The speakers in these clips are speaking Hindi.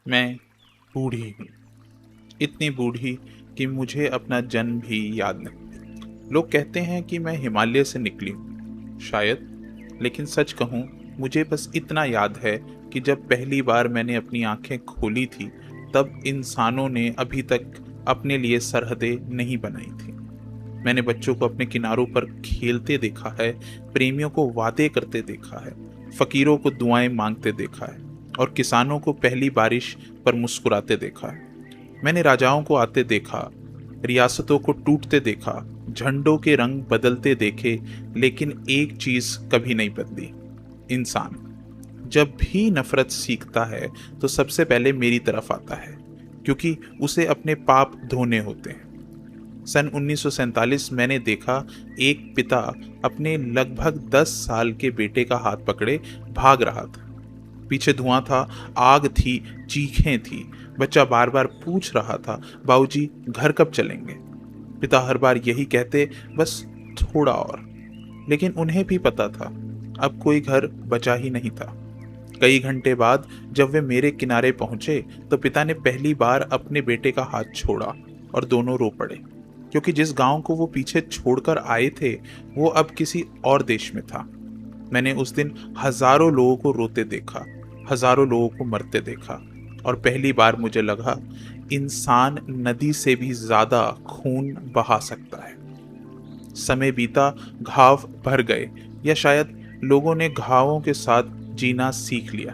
मैं बूढ़ी हूँ, इतनी बूढ़ी कि मुझे अपना जन्म भी याद नहीं। लोग कहते हैं कि मैं हिमालय से निकली हूँ, शायद, लेकिन सच कहूँ मुझे बस इतना याद है कि जब पहली बार मैंने अपनी आंखें खोली थी, तब इंसानों ने अभी तक अपने लिए सरहदें नहीं बनाई थी। मैंने बच्चों को अपने किनारों पर खेलते देखा है, प्रेमियों को वादे करते देखा है, फकीरों को दुआएं मांगते देखा है और किसानों को पहली बारिश पर मुस्कुराते देखा है। मैंने राजाओं को आते देखा, रियासतों को टूटते देखा, झंडों के रंग बदलते देखे, लेकिन एक चीज कभी नहीं बदली, इंसान। जब भी नफरत सीखता है तो सबसे पहले मेरी तरफ आता है, क्योंकि उसे अपने पाप धोने होते हैं। सन 1947 मैंने देखा, एक पिता अपने लगभग 10 साल के बेटे का हाथ पकड़े भाग रहा था। पीछे धुआं था, आग थी, चीखें थी। बच्चा बार बार पूछ रहा था, बाबूजी घर कब चलेंगे? पिता हर बार यही कहते, बस थोड़ा और। लेकिन उन्हें भी पता था अब कोई घर बचा ही नहीं था। कई घंटे बाद जब वे मेरे किनारे पहुंचे तो पिता ने पहली बार अपने बेटे का हाथ छोड़ा और दोनों रो पड़े, क्योंकि जिस गांव को वो पीछे छोड़कर आए थे वो अब किसी और देश में था। मैंने उस दिन हजारों लोगों को रोते देखा, हजारों लोगों को मरते देखा, और पहली बार मुझे लगा इंसान नदी से भी ज्यादा खून बहा सकता है। समय बीता, घाव भर गए, या शायद लोगों ने घावों के साथ जीना सीख लिया।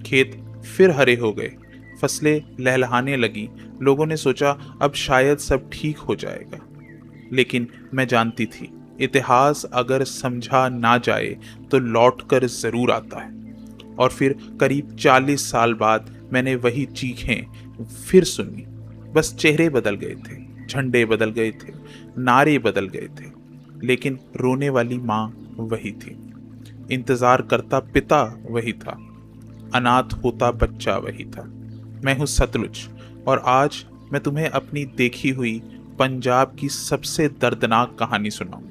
खेत फिर हरे हो गए, फसलें लहलहाने लगी। लोगों ने सोचा अब शायद सब ठीक हो जाएगा। लेकिन मैं जानती थी, इतिहास अगर समझा ना जाए तो लौटकर जरूर आता है। और फिर करीब 40 साल बाद मैंने वही चीखें फिर सुनी। बस चेहरे बदल गए थे, झंडे बदल गए थे, नारे बदल गए थे, लेकिन रोने वाली माँ वही थी, इंतजार करता पिता वही था, अनाथ होता बच्चा वही था। मैं हूँ सतलुज, और आज मैं तुम्हें अपनी देखी हुई पंजाब की सबसे दर्दनाक कहानी सुनाऊंगी।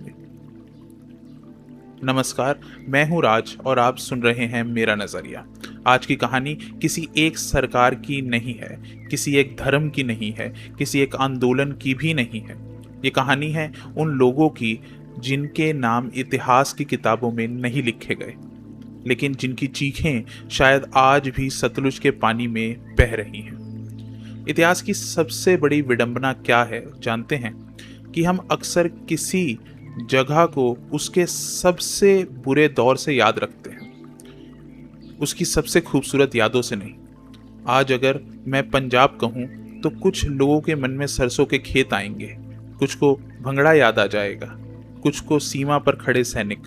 नमस्कार, मैं हूं राज और आप सुन रहे हैं मेरा नजरिया। आज की कहानी किसी एक सरकार की नहीं है, किसी एक धर्म की नहीं है, किसी एक आंदोलन की भी नहीं है। ये कहानी है उन लोगों की जिनके नाम इतिहास की किताबों में नहीं लिखे गए, लेकिन जिनकी चीखें शायद आज भी सतलुज के पानी में बह रही हैं। इतिहास की सबसे बड़ी विडंबना क्या है जानते हैं? कि हम अक्सर किसी जगह को उसके सबसे बुरे दौर से याद रखते हैं, उसकी सबसे खूबसूरत यादों से नहीं। आज अगर मैं पंजाब कहूँ तो कुछ लोगों के मन में सरसों के खेत आएंगे, कुछ को भंगड़ा याद आ जाएगा, कुछ को सीमा पर खड़े सैनिक,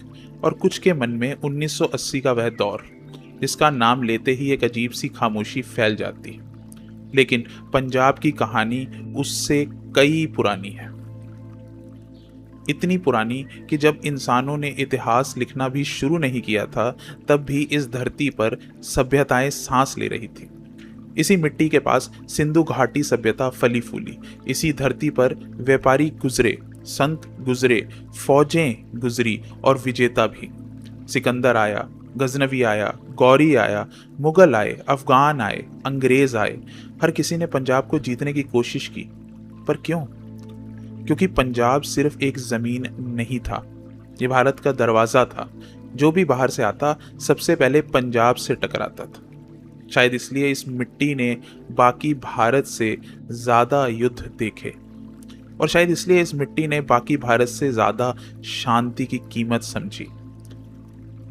और कुछ के मन में 1980 का वह दौर जिसका नाम लेते ही एक अजीब सी खामोशी फैल जाती है। लेकिन पंजाब की कहानी उससे कई पुरानी है, इतनी पुरानी कि जब इंसानों ने इतिहास लिखना भी शुरू नहीं किया था, तब भी इस धरती पर सभ्यताएं सांस ले रही थी। इसी मिट्टी के पास सिंधु घाटी सभ्यता फली फूली, इसी धरती पर व्यापारी गुजरे, संत गुजरे, फौजें गुजरी और विजेता भी। सिकंदर आया, गजनवी आया, गौरी आया, मुगल आए, अफगान आए, अंग्रेज आए। हर किसी ने पंजाब को जीतने की कोशिश की, पर क्यों? क्योंकि पंजाब सिर्फ एक जमीन नहीं था, ये भारत का दरवाजा था। जो भी बाहर से आता सबसे पहले पंजाब से टकराता था। शायद इसलिए इस मिट्टी ने बाकी भारत से ज्यादा युद्ध देखे, और शायद इसलिए इस मिट्टी ने बाकी भारत से ज्यादा शांति की कीमत समझी।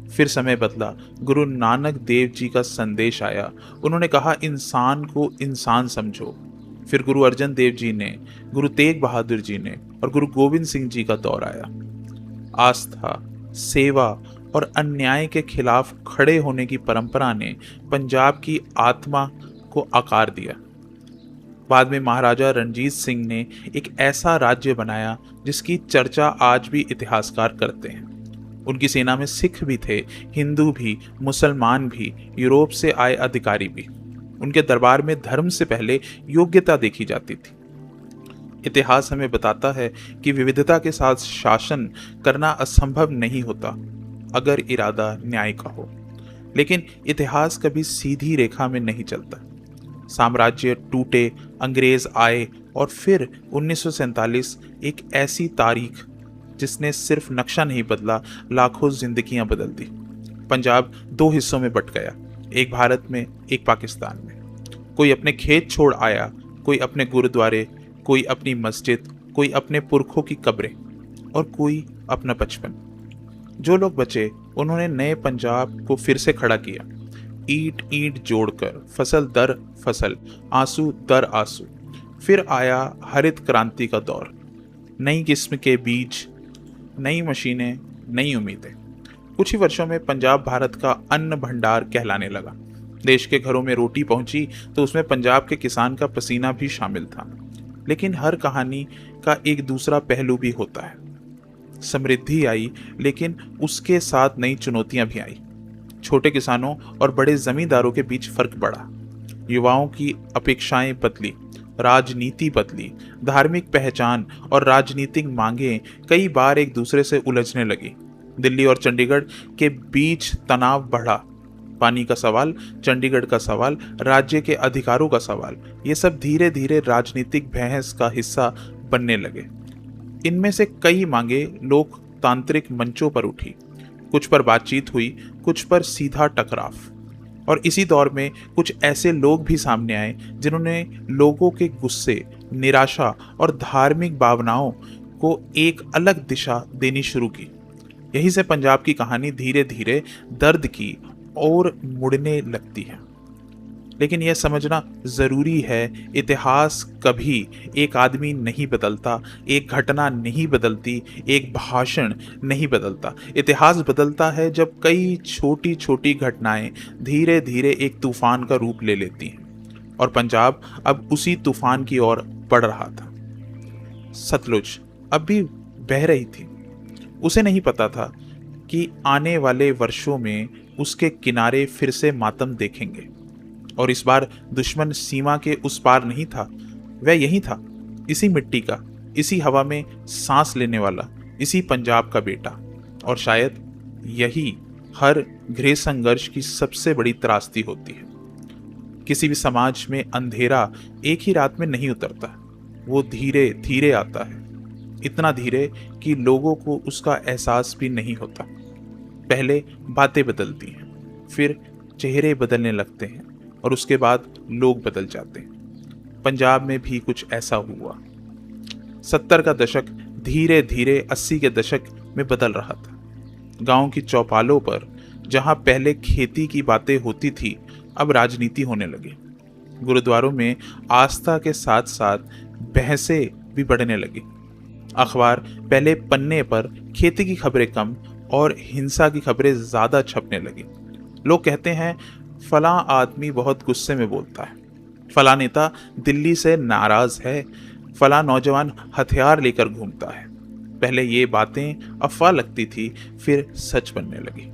फिर समय बदला, गुरु नानक देव जी का संदेश आया। उन्होंने कहा इंसान को इंसान समझो। फिर गुरु अर्जन देव जी ने, गुरु तेग बहादुर जी ने और गुरु गोविंद सिंह जी का दौर आया। आस्था, सेवा और अन्याय के खिलाफ खड़े होने की परंपरा ने पंजाब की आत्मा को आकार दिया। बाद में महाराजा रणजीत सिंह ने एक ऐसा राज्य बनाया जिसकी चर्चा आज भी इतिहासकार करते हैं। उनकी सेना में सिख भी थे, हिंदू भी, मुसलमान भी, यूरोप से आए अधिकारी भी। उनके दरबार में धर्म से पहले योग्यता देखी जाती थी। इतिहास हमें बताता है कि विविधता के साथ शासन करना असंभव नहीं होता, अगर इरादा न्याय का हो। लेकिन इतिहास कभी सीधी रेखा में नहीं चलता। साम्राज्य टूटे, अंग्रेज आए और फिर 1947 एक ऐसी तारीख जिसने सिर्फ नक्शा नहीं बदला, लाखों जिंदगियां बदल दी। पंजाब दो हिस्सों में बट गया, एक भारत में, एक पाकिस्तान में। कोई अपने खेत छोड़ आया, कोई अपने गुरुद्वारे, कोई अपनी मस्जिद, कोई अपने पुरखों की कब्रें और कोई अपना बचपन। जो लोग बचे उन्होंने नए पंजाब को फिर से खड़ा किया, ईंट ईंट जोड़कर, फसल दर फसल, आंसू दर आंसू। फिर आया हरित क्रांति का दौर, नई किस्म के बीज, नई मशीनें, नई उम्मीदें। कुछ ही वर्षों में पंजाब भारत का अन्न भंडार कहलाने लगा। देश के घरों में रोटी पहुंची तो उसमें पंजाब के किसान का पसीना भी शामिल था। लेकिन हर कहानी का एक दूसरा पहलू भी होता है। समृद्धि आई, लेकिन उसके साथ नई चुनौतियां भी आई। छोटे किसानों और बड़े जमींदारों के बीच फर्क बढ़ा, युवाओं की अपेक्षाएं बदली, राजनीति बदली, धार्मिक पहचान और राजनीतिक मांगें कई बार एक दूसरे से उलझने लगी। दिल्ली और चंडीगढ़ के बीच तनाव बढ़ा, पानी का सवाल, चंडीगढ़ का सवाल, राज्य के अधिकारों का सवाल, ये सब धीरे धीरे राजनीतिक बहस का हिस्सा बनने लगे। इनमें से कई मांगे लोकतांत्रिक मंचों पर उठी, कुछ पर बातचीत हुई, कुछ पर सीधा टकराव। और इसी दौर में कुछ ऐसे लोग भी सामने आए जिन्होंने लोगों के गुस्से, निराशा और धार्मिक भावनाओं को एक अलग दिशा देनी शुरू की। यहीं से पंजाब की कहानी धीरे धीरे दर्द की ओर मुड़ने लगती है। लेकिन यह समझना जरूरी है, इतिहास कभी एक आदमी नहीं बदलता, एक घटना नहीं बदलती, एक भाषण नहीं बदलता। इतिहास बदलता है जब कई छोटी छोटी घटनाएं धीरे धीरे एक तूफान का रूप ले लेती हैं। और पंजाब अब उसी तूफान की ओर बढ़ रहा था। सतलुज अब भी बह रही थी। उसे नहीं पता था कि आने वाले वर्षों में उसके किनारे फिर से मातम देखेंगे। और इस बार दुश्मन सीमा के उस पार नहीं था, वह यही था, इसी मिट्टी का, इसी हवा में सांस लेने वाला, इसी पंजाब का बेटा। और शायद यही हर गृह संघर्ष की सबसे बड़ी त्रासदी होती है। किसी भी समाज में अंधेरा एक ही रात में नहीं उतरता, वो धीरे धीरे आता है, इतना धीरे कि लोगों को उसका एहसास भी नहीं होता। पहले बातें बदलती हैं, फिर चेहरे बदलने लगते हैं और उसके बाद लोग बदल जाते हैं। पंजाब में भी कुछ ऐसा हुआ। 70 का दशक धीरे धीरे 80 के दशक में बदल रहा था। गांव की चौपालों पर जहां पहले खेती की बातें होती थी, अब राजनीति होने लगी। गुरुद्वारों में आस्था के साथ साथ बहसें भी बढ़ने लगी। अखबार पहले पन्ने पर खेती की खबरें कम और हिंसा की खबरें ज्यादा छपने लगी। लोग कहते हैं फलां आदमी बहुत गुस्से में बोलता है, फलां नेता दिल्ली से नाराज है, फलां नौजवान हथियार लेकर घूमता है। पहले ये बातें अफवाह लगती थी, फिर सच बनने लगी।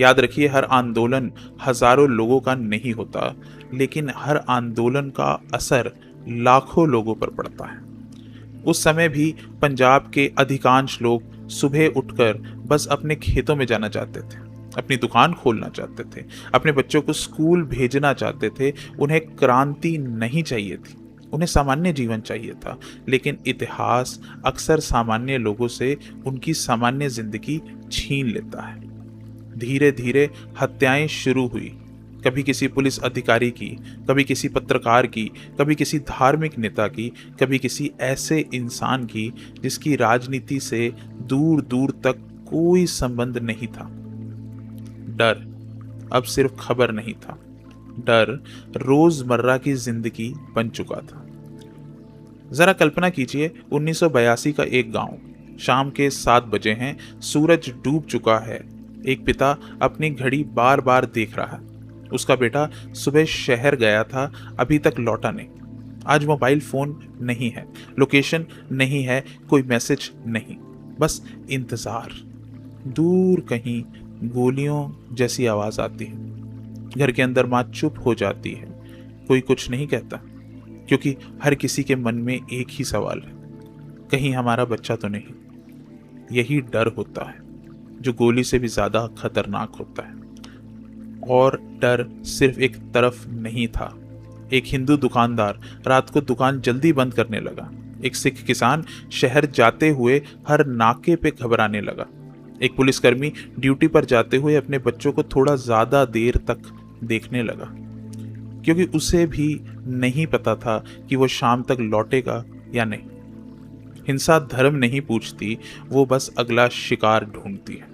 याद रखिए, हर आंदोलन हजारों लोगों का नहीं होता, लेकिन हर आंदोलन का असर लाखों लोगों पर पड़ता है। उस समय भी पंजाब के अधिकांश लोग सुबह उठकर बस अपने खेतों में जाना चाहते थे, अपनी दुकान खोलना चाहते थे, अपने बच्चों को स्कूल भेजना चाहते थे। उन्हें क्रांति नहीं चाहिए थी, उन्हें सामान्य जीवन चाहिए था। लेकिन इतिहास अक्सर सामान्य लोगों से उनकी सामान्य जिंदगी छीन लेता है। धीरे धीरे हत्याएं शुरू हुई, कभी किसी पुलिस अधिकारी की, कभी किसी पत्रकार की, कभी किसी धार्मिक नेता की, कभी किसी ऐसे इंसान की जिसकी राजनीति से दूर दूर तक कोई संबंध नहीं था। डर अब सिर्फ खबर नहीं था, डर रोजमर्रा की जिंदगी बन चुका था। जरा कल्पना कीजिए, 1982 का एक गांव, शाम के 7 बजे हैं, सूरज डूब चुका है। एक पिता अपनी घड़ी बार बार देख रहा है। उसका बेटा सुबह शहर गया था, अभी तक लौटा नहीं। आज मोबाइल फोन नहीं है, लोकेशन नहीं है, कोई मैसेज नहीं, बस इंतजार। दूर कहीं गोलियों जैसी आवाज आती है। घर के अंदर माँ चुप हो जाती है, कोई कुछ नहीं कहता, क्योंकि हर किसी के मन में एक ही सवाल है, कहीं हमारा बच्चा तो नहीं। यही डर होता है जो गोली से भी ज्यादा खतरनाक होता है। और डर सिर्फ एक तरफ नहीं था, एक हिंदू दुकानदार रात को दुकान जल्दी बंद करने लगा। एक सिख किसान शहर जाते हुए हर नाके पे घबराने लगा। एक पुलिसकर्मी ड्यूटी पर जाते हुए अपने बच्चों को थोड़ा ज्यादा देर तक देखने लगा, क्योंकि उसे भी नहीं पता था कि वो शाम तक लौटेगा या नहीं। हिंसा धर्म नहीं पूछती, वो बस अगला शिकार ढूंढती है।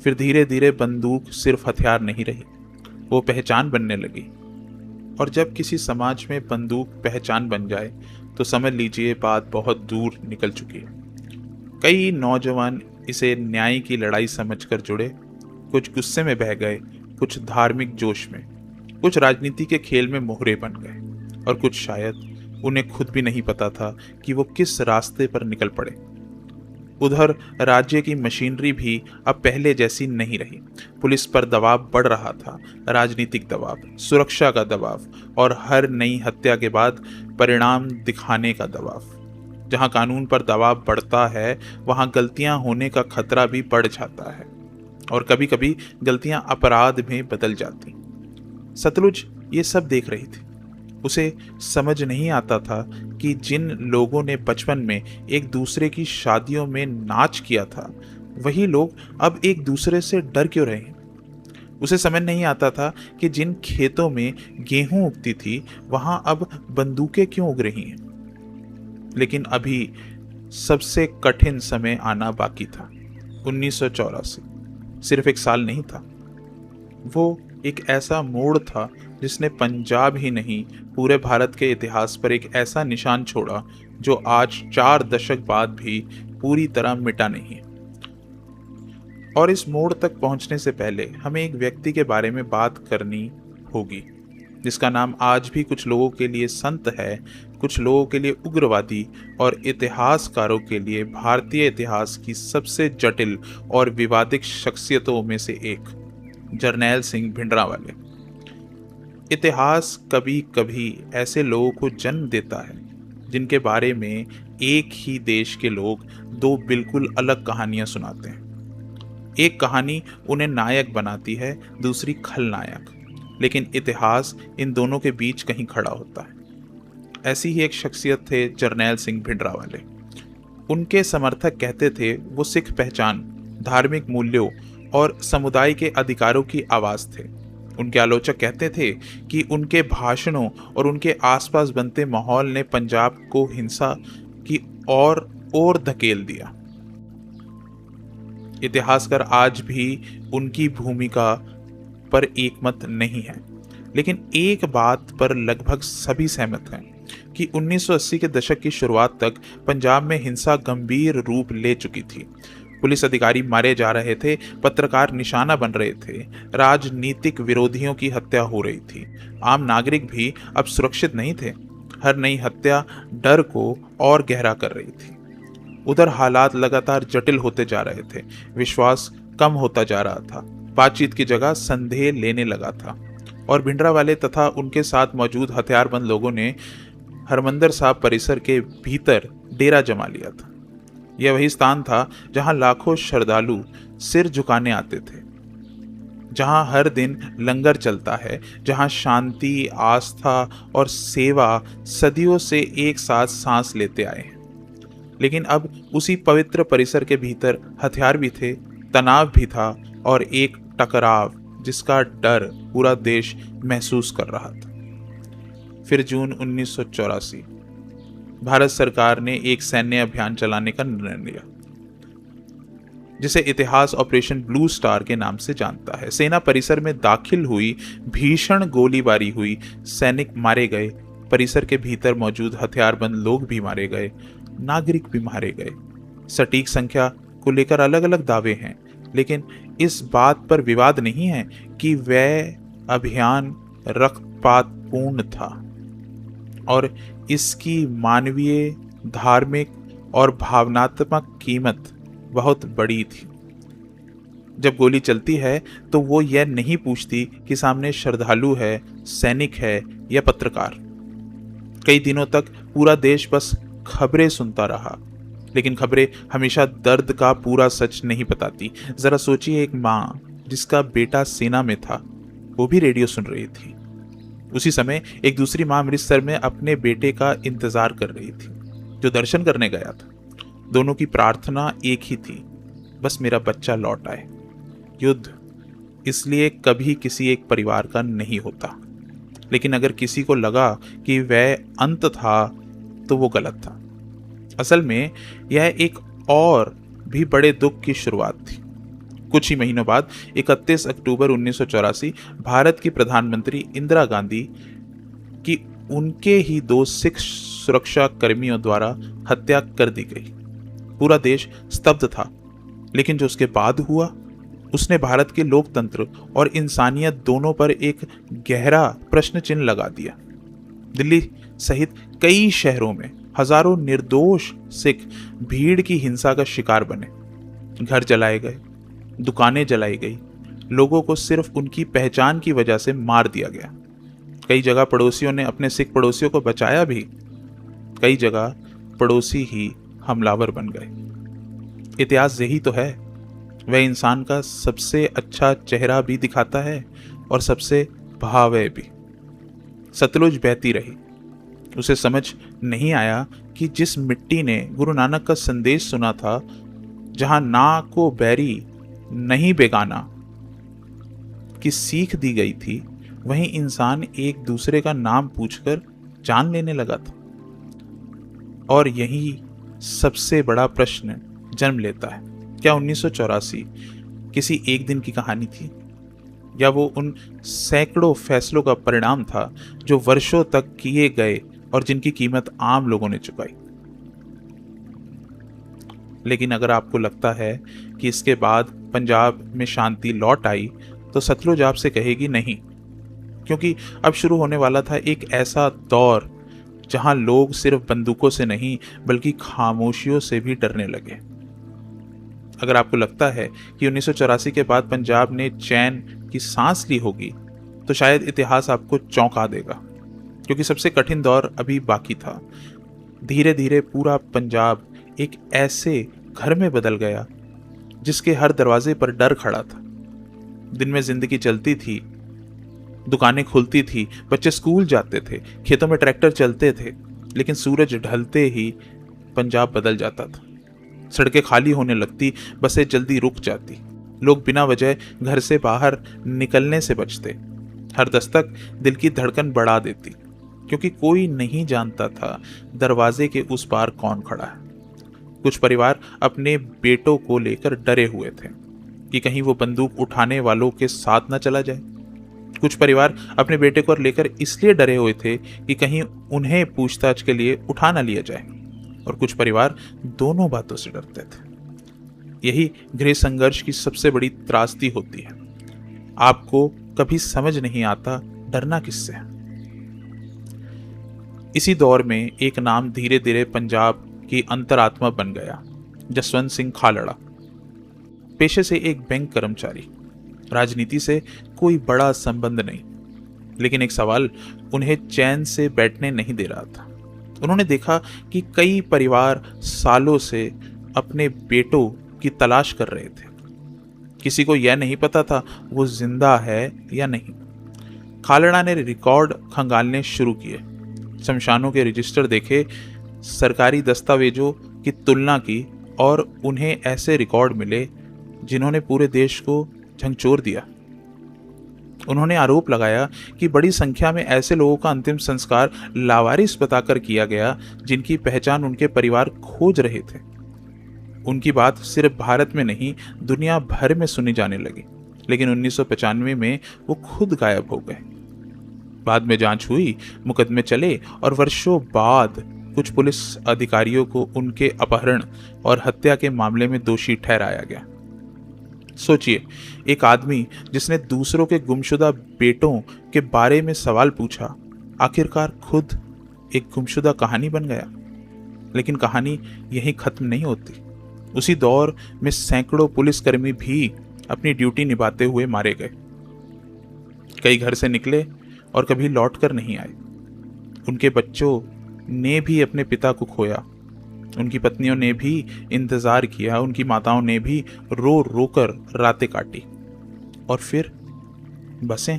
फिर धीरे धीरे बंदूक सिर्फ हथियार नहीं रही, वो पहचान बनने लगी। और जब किसी समाज में बंदूक पहचान बन जाए तो समझ लीजिए बात बहुत दूर निकल चुकी है। कई नौजवान इसे न्याय की लड़ाई समझकर जुड़े, कुछ गुस्से में बह गए, कुछ धार्मिक जोश में, कुछ राजनीति के खेल में मोहरे बन गए, और कुछ शायद उन्हें खुद भी नहीं पता था कि वो किस रास्ते पर निकल पड़े। उधर राज्य की मशीनरी भी अब पहले जैसी नहीं रही। पुलिस पर दबाव बढ़ रहा था, राजनीतिक दबाव, सुरक्षा का दबाव, और हर नई हत्या के बाद परिणाम दिखाने का दबाव। जहां कानून पर दबाव बढ़ता है वहां गलतियां होने का खतरा भी बढ़ जाता है, और कभी कभी गलतियां अपराध में बदल जाती। सतलुज ये सब देख रही थी। उसे समझ नहीं आता था कि जिन लोगों ने बचपन में एक दूसरे की शादियों में नाच किया था, वही लोग अब एक दूसरे से डर क्यों रहे हैं। उसे समझ नहीं आता था कि जिन खेतों में गेहूं उगती थी वहां अब बंदूकें क्यों उग रही हैं। लेकिन अभी सबसे कठिन समय आना बाकी था। 1984 सिर्फ एक साल नहीं था, वो एक ऐसा मोड़ था जिसने पंजाब ही नहीं पूरे भारत के इतिहास पर एक ऐसा निशान छोड़ा जो आज 4 दशक बाद भी पूरी तरह मिटा नहीं है। और इस मोड़ तक पहुंचने से पहले हमें एक व्यक्ति के बारे में बात करनी होगी जिसका नाम आज भी कुछ लोगों के लिए संत है, कुछ लोगों के लिए उग्रवादी, और इतिहासकारों के लिए भारतीय इतिहास की सबसे जटिल और विवादित शख्सियतों में से एक, जरनैल सिंह भिंडरांवाले। इतिहास कभी कभी ऐसे लोगों को जन्म देता है जिनके बारे में एक ही देश के लोग 2 बिल्कुल अलग कहानियां सुनाते हैं। एक कहानी उन्हें नायक बनाती है, दूसरी खलनायक, लेकिन इतिहास इन दोनों के बीच कहीं खड़ा होता है। ऐसी ही एक शख्सियत थे जरनैल सिंह भिंडरांवाले। उनके समर्थक कहते थे वो सिख पहचान, धार्मिक मूल्यों और समुदाय के अधिकारों की आवाज थे। उनके आलोचक कहते थे कि उनके भाषणों और उनके आसपास बनते माहौल ने पंजाब को हिंसा की और धकेल दिया। इतिहासकार आज भी उनकी भूमिका पर एकमत नहीं है, लेकिन एक बात पर लगभग सभी सहमत हैं कि 1980 के दशक की शुरुआत तक पंजाब में हिंसा गंभीर रूप ले चुकी थी। पुलिस अधिकारी मारे जा रहे थे, पत्रकार निशाना बन रहे थे, राजनीतिक विरोधियों की हत्या हो रही थी, आम नागरिक भी अब सुरक्षित नहीं थे। हर नई हत्या डर को और गहरा कर रही थी। उधर हालात लगातार जटिल होते जा रहे थे, विश्वास कम होता जा रहा था, बातचीत की जगह संदेह लेने लगा था, और भिंडरांवाले तथा उनके साथ मौजूद हथियारबंद लोगों ने हरमंदिर साहब परिसर के भीतर डेरा जमा लिया था। यह वही स्थान था जहां लाखों श्रद्धालु सिर झुकाने आते थे, जहां हर दिन लंगर चलता है, जहां शांति, आस्था और सेवा सदियों से एक साथ सांस लेते आए हैं। लेकिन अब उसी पवित्र परिसर के भीतर हथियार भी थे, तनाव भी था, और एक टकराव जिसका डर पूरा देश महसूस कर रहा था। फिर जून 1984 भारत सरकार ने एक सैन्य अभियान चलाने का निर्णय लिया, जिसे इतिहास ऑपरेशन ब्लू स्टार के नाम से जानता है। सेना परिसर में दाखिल हुई, भीषण गोलीबारी हुई, सैनिक मारे गए, परिसर के भीतर मौजूद हथियारबंद लोग भी मारे गए, नागरिक भी मारे गए। सटीक संख्या को लेकर अलग अलग दावे हैं, लेकिन इस बात पर विवाद नहीं है कि वह अभियान रक्तपात पूर्ण था और इसकी मानवीय, धार्मिक और भावनात्मक कीमत बहुत बड़ी थी। जब गोली चलती है तो वो यह नहीं पूछती कि सामने श्रद्धालु है, सैनिक है या पत्रकार। कई दिनों तक पूरा देश बस खबरें सुनता रहा, लेकिन खबरें हमेशा दर्द का पूरा सच नहीं बताती। जरा सोचिए, एक माँ जिसका बेटा सेना में था, वो भी रेडियो सुन रही थी। उसी समय एक दूसरी माँ अमृतसर में अपने बेटे का इंतजार कर रही थी, जो दर्शन करने गया था। दोनों की प्रार्थना एक ही थी, बस मेरा बच्चा लौट आए। युद्ध इसलिए कभी किसी एक परिवार का नहीं होता, लेकिन अगर किसी को लगा कि वह अंत था तो वो गलत था। असल में यह एक और भी बड़े दुख की शुरुआत थी। कुछ ही महीनों बाद 31 अक्टूबर 1984 भारत की प्रधानमंत्री इंदिरा गांधी की उनके ही 2 सिख सुरक्षा कर्मियों द्वारा हत्या कर दी गई। पूरा देश स्तब्ध था, लेकिन जो उसके बाद हुआ उसने भारत के लोकतंत्र और इंसानियत दोनों पर एक गहरा प्रश्न चिन्ह लगा दिया। दिल्ली सहित कई शहरों में हजारों निर्दोष सिख भीड़ की हिंसा का शिकार बने। घर जलाए गए, दुकानें जलाई गई, लोगों को सिर्फ उनकी पहचान की वजह से मार दिया गया। कई जगह पड़ोसियों ने अपने सिख पड़ोसियों को बचाया भी, कई जगह पड़ोसी ही हमलावर बन गए। इतिहास यही तो है, वह इंसान का सबसे अच्छा चेहरा भी दिखाता है और सबसे भयावह भी। सतलुज बहती रही, उसे समझ नहीं आया कि जिस मिट्टी ने गुरु नानक का संदेश सुना था, जहां ना को बैरी नहीं बेगाना की सीख दी गई थी, वहीं इंसान एक दूसरे का नाम पूछकर जान लेने लगा था। और यही सबसे बड़ा प्रश्न जन्म लेता है, क्या 1984 किसी एक दिन की कहानी थी, या वो उन सैकड़ों फैसलों का परिणाम था जो वर्षों तक किए गए और जिनकी कीमत आम लोगों ने चुकाई। लेकिन अगर आपको लगता है कि इसके बाद पंजाब में शांति लौट आई, तो सतलुज आपसे कहेगी नहीं, क्योंकि अब शुरू होने वाला था एक ऐसा दौर जहां लोग सिर्फ बंदूकों से नहीं बल्कि खामोशियों से भी डरने लगे। अगर आपको लगता है कि 1984 के बाद पंजाब ने चैन की सांस ली होगी, तो शायद इतिहास आपको चौंका देगा, क्योंकि सबसे कठिन दौर अभी बाकी था। धीरे धीरे पूरा पंजाब एक ऐसे घर में बदल गया जिसके हर दरवाजे पर डर खड़ा था। दिन में जिंदगी चलती थी, दुकानें खुलती थी, बच्चे स्कूल जाते थे, खेतों में ट्रैक्टर चलते थे, लेकिन सूरज ढलते ही पंजाब बदल जाता था। सड़कें खाली होने लगती, बसें जल्दी रुक जाती, लोग बिना वजह घर से बाहर निकलने से बचते। हर दस्तक दिल की धड़कन बढ़ा देती, क्योंकि कोई नहीं जानता था दरवाजे के उस पार कौन खड़ा है। कुछ परिवार अपने बेटों को लेकर डरे हुए थे कि कहीं वो बंदूक उठाने वालों के साथ न चला जाए। कुछ परिवार अपने बेटे को लेकर इसलिए डरे हुए थे कि कहीं उन्हें पूछताछ के लिए उठा न लिया जाए, और कुछ परिवार दोनों बातों से डरते थे। यही गृह संघर्ष की सबसे बड़ी त्रासदी होती है। आपको कभी समझ नहीं आता डरना किससे है। इसी दौर में एक नाम धीरे धीरे पंजाब की अंतरात्मा बन गया, जसवंत सिंह खालड़ा। पेशे से एक बैंक कर्मचारी, राजनीति से कोई बड़ा संबंध नहीं, लेकिन एक सवाल उन्हें चैन से बैठने नहीं दे रहा था। उन्होंने देखा कि कई परिवार सालों से अपने बेटों की तलाश कर रहे थे। किसी को यह नहीं पता था वो जिंदा है या नहीं। खालड़ा ने रिकॉर्ड खंगालने शुरू किए, शमशानों के रजिस्टर देखे, सरकारी दस्तावेजों की तुलना की, और उन्हें ऐसे रिकॉर्ड मिले जिन्होंने पूरे देश को झकझोर दिया। उन्होंने आरोप लगाया कि बड़ी संख्या में ऐसे लोगों का अंतिम संस्कार लावारिस बताकर किया गया जिनकी पहचान उनके परिवार खोज रहे थे। उनकी बात सिर्फ भारत में नहीं, दुनिया भर में सुनी जाने लगी, लेकिन 1995 में वो खुद गायब हो गए। बाद में जांच हुई, मुकदमे चले, और वर्षों बाद कुछ पुलिस अधिकारियों को उनके अपहरण और हत्या के मामले में दोषी ठहराया गया। सोचिए, एक आदमी जिसने दूसरों के गुमशुदा बेटों के बारे में सवाल पूछा, आखिरकार खुद एक गुमशुदा कहानी बन गया। लेकिन कहानी यहीं खत्म नहीं होती। उसी दौर में सैकड़ों पुलिसकर्मी भी अपनी ड्यूटी निभाते हुए मारे गए। कई घर से निकले और कभी लौट कर नहीं आए। उनके बच्चों ने भी अपने पिता को खोया, उनकी पत्नियों ने भी इंतजार किया, उनकी माताओं ने भी रो रो कर रातें काटी। और फिर बसें,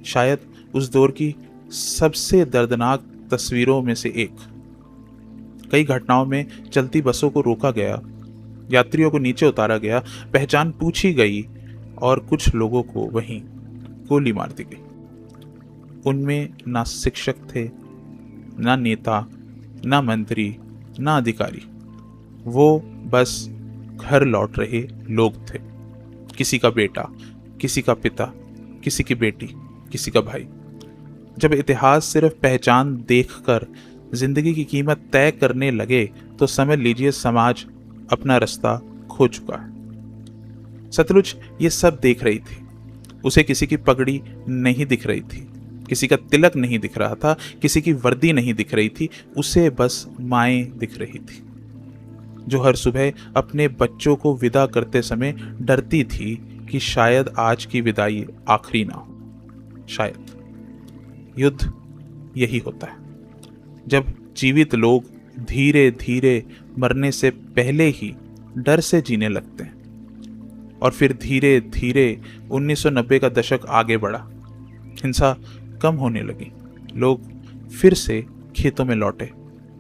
शायद उस दौर की सबसे दर्दनाक तस्वीरों में से एक। कई घटनाओं में चलती बसों को रोका गया, यात्रियों को नीचे उतारा गया, पहचान पूछी गई और कुछ लोगों को वहीं गोली मार दी गई। उनमें ना शिक्षक थे, ना नेता, ना मंत्री, ना अधिकारी। वो बस घर लौट रहे लोग थे। किसी का बेटा, किसी का पिता, किसी की बेटी, किसी का भाई। जब इतिहास सिर्फ पहचान देखकर जिंदगी की कीमत तय करने लगे तो समझ लीजिए समाज अपना रास्ता खो चुका है। सतलुज ये सब देख रही थी। उसे किसी की पगड़ी नहीं दिख रही थी, किसी का तिलक नहीं दिख रहा था, किसी की वर्दी नहीं दिख रही थी। उसे बस माएं दिख रही थी जो हर सुबह अपने बच्चों को विदा करते समय डरती थी कि शायद आज की विदाई आखिरी ना हो। शायद युद्ध यही होता है, जब जीवित लोग धीरे धीरे मरने से पहले ही डर से जीने लगते हैं। और फिर धीरे धीरे 1990 का दशक आगे बढ़ा। हिंसा कम होने लगी, लोग फिर से खेतों में लौटे,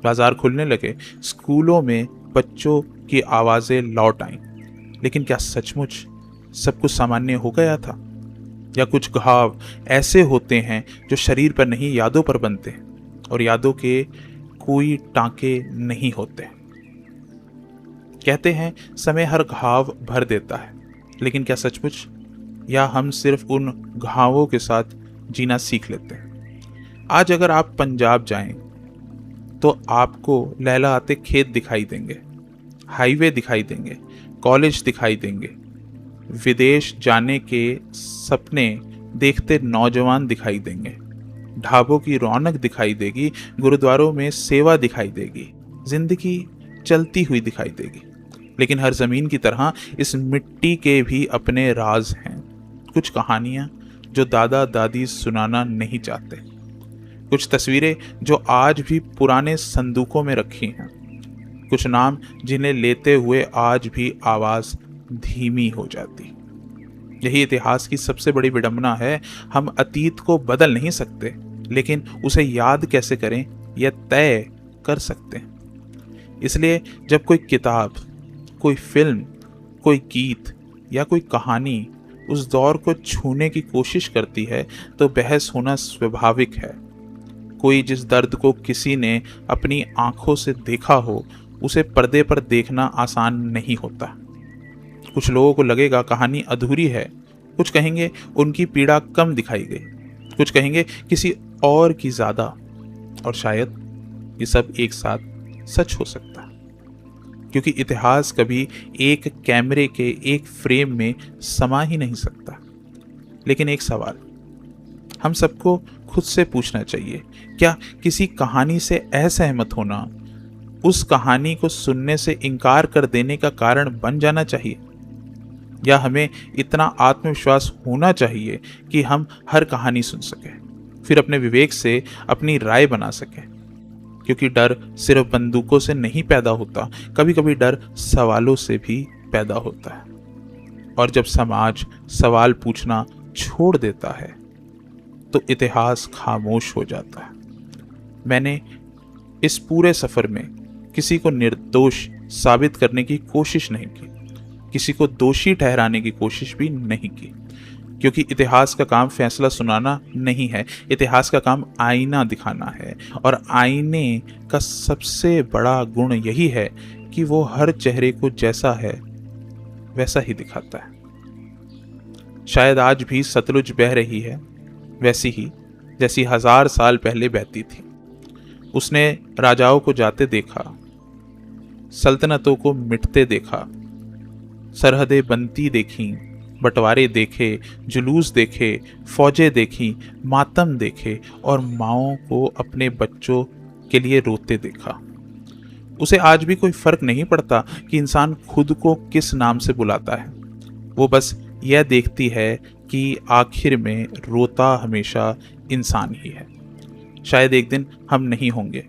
बाजार खुलने लगे, स्कूलों में बच्चों की आवाजें लौट आईं। लेकिन क्या सचमुच सब कुछ सामान्य हो गया था? या कुछ घाव ऐसे होते हैं जो शरीर पर नहीं यादों पर बनते हैं, और यादों के कोई टांके नहीं होते। कहते हैं समय हर घाव भर देता है, लेकिन क्या सचमुच? या हम सिर्फ उन घावों के साथ जीना सीख लेते हैं? आज अगर आप पंजाब जाएं तो आपको लहलहाते खेत दिखाई देंगे, हाईवे दिखाई देंगे, कॉलेज दिखाई देंगे, विदेश जाने के सपने देखते नौजवान दिखाई देंगे, ढाबों की रौनक दिखाई देगी, गुरुद्वारों में सेवा दिखाई देगी, जिंदगी चलती हुई दिखाई देगी। लेकिन हर जमीन की तरह इस मिट्टी के भी अपने राज हैं। कुछ कहानियां जो दादा दादी सुनाना नहीं चाहते, कुछ तस्वीरें जो आज भी पुराने संदूकों में रखी हैं, कुछ नाम जिन्हें लेते हुए आज भी आवाज धीमी हो जाती। यही इतिहास की सबसे बड़ी विडंबना है। हम अतीत को बदल नहीं सकते, लेकिन उसे याद कैसे करें यह तय कर सकते हैं। इसलिए जब कोई किताब, कोई फिल्म, कोई गीत या कोई कहानी उस दौर को छूने की कोशिश करती है तो बहस होना स्वाभाविक है। कोई जिस दर्द को किसी ने अपनी आंखों से देखा हो, उसे पर्दे पर देखना आसान नहीं होता। कुछ लोगों को लगेगा कहानी अधूरी है, कुछ कहेंगे उनकी पीड़ा कम दिखाई गई, कुछ कहेंगे किसी और की ज्यादा, और शायद ये सब एक साथ सच हो सकता है। क्योंकि इतिहास कभी एक कैमरे के एक फ्रेम में समा ही नहीं सकता। लेकिन एक सवाल हम सबको खुद से पूछना चाहिए, क्या किसी कहानी से असहमत होना उस कहानी को सुनने से इनकार कर देने का कारण बन जाना चाहिए? या हमें इतना आत्मविश्वास होना चाहिए कि हम हर कहानी सुन सकें, फिर अपने विवेक से अपनी राय बना सकें? क्योंकि डर सिर्फ बंदूकों से नहीं पैदा होता, कभी कभी डर सवालों से भी पैदा होता है। और जब समाज सवाल पूछना छोड़ देता है तो इतिहास खामोश हो जाता है। मैंने इस पूरे सफर में किसी को निर्दोष साबित करने की कोशिश नहीं की, किसी को दोषी ठहराने की कोशिश भी नहीं की, क्योंकि इतिहास का काम फैसला सुनाना नहीं है, इतिहास का काम आईना दिखाना है। और आईने का सबसे बड़ा गुण यही है कि वो हर चेहरे को जैसा है वैसा ही दिखाता है। शायद आज भी सतलुज बह रही है वैसी ही जैसी 1000 साल पहले बहती थी। उसने राजाओं को जाते देखा, सल्तनतों को मिटते देखा, सरहदें बनती देखी, बंटवारे देखे, जुलूस देखे, फौजें देखी, मातम देखे और माओं को अपने बच्चों के लिए रोते देखा। उसे आज भी कोई फर्क नहीं पड़ता कि इंसान खुद को किस नाम से बुलाता है। वो बस यह देखती है कि आखिर में रोता हमेशा इंसान ही है। शायद एक दिन हम नहीं होंगे,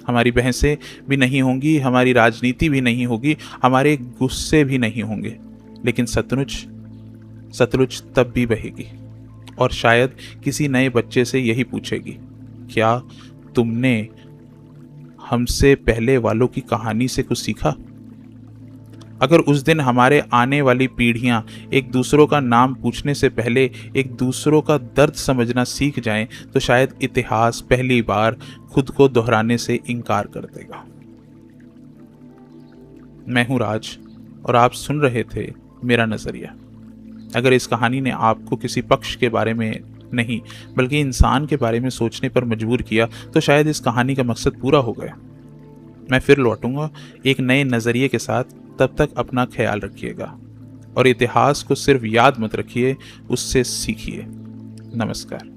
हमारी बहसें भी नहीं होंगी, हमारी राजनीति भी नहीं होगी, हमारे गुस्से भी नहीं होंगे, लेकिन सतलुज तब भी बहेगी। और शायद किसी नए बच्चे से यही पूछेगी, क्या तुमने हमसे पहले वालों की कहानी से कुछ सीखा? अगर उस दिन हमारे आने वाली पीढ़ियां एक दूसरों का नाम पूछने से पहले एक दूसरों का दर्द समझना सीख जाएं, तो शायद इतिहास पहली बार खुद को दोहराने से इनकार कर देगा। मैं हूं राज और आप सुन रहे थे मेरा नजरिया। अगर इस कहानी ने आपको किसी पक्ष के बारे में नहीं बल्कि इंसान के बारे में सोचने पर मजबूर किया, तो शायद इस कहानी का मकसद पूरा हो गया। मैं फिर लौटूंगा एक नए नजरिए के साथ। तब तक अपना ख्याल रखिएगा और इतिहास को सिर्फ याद मत रखिए, उससे सीखिए। नमस्कार।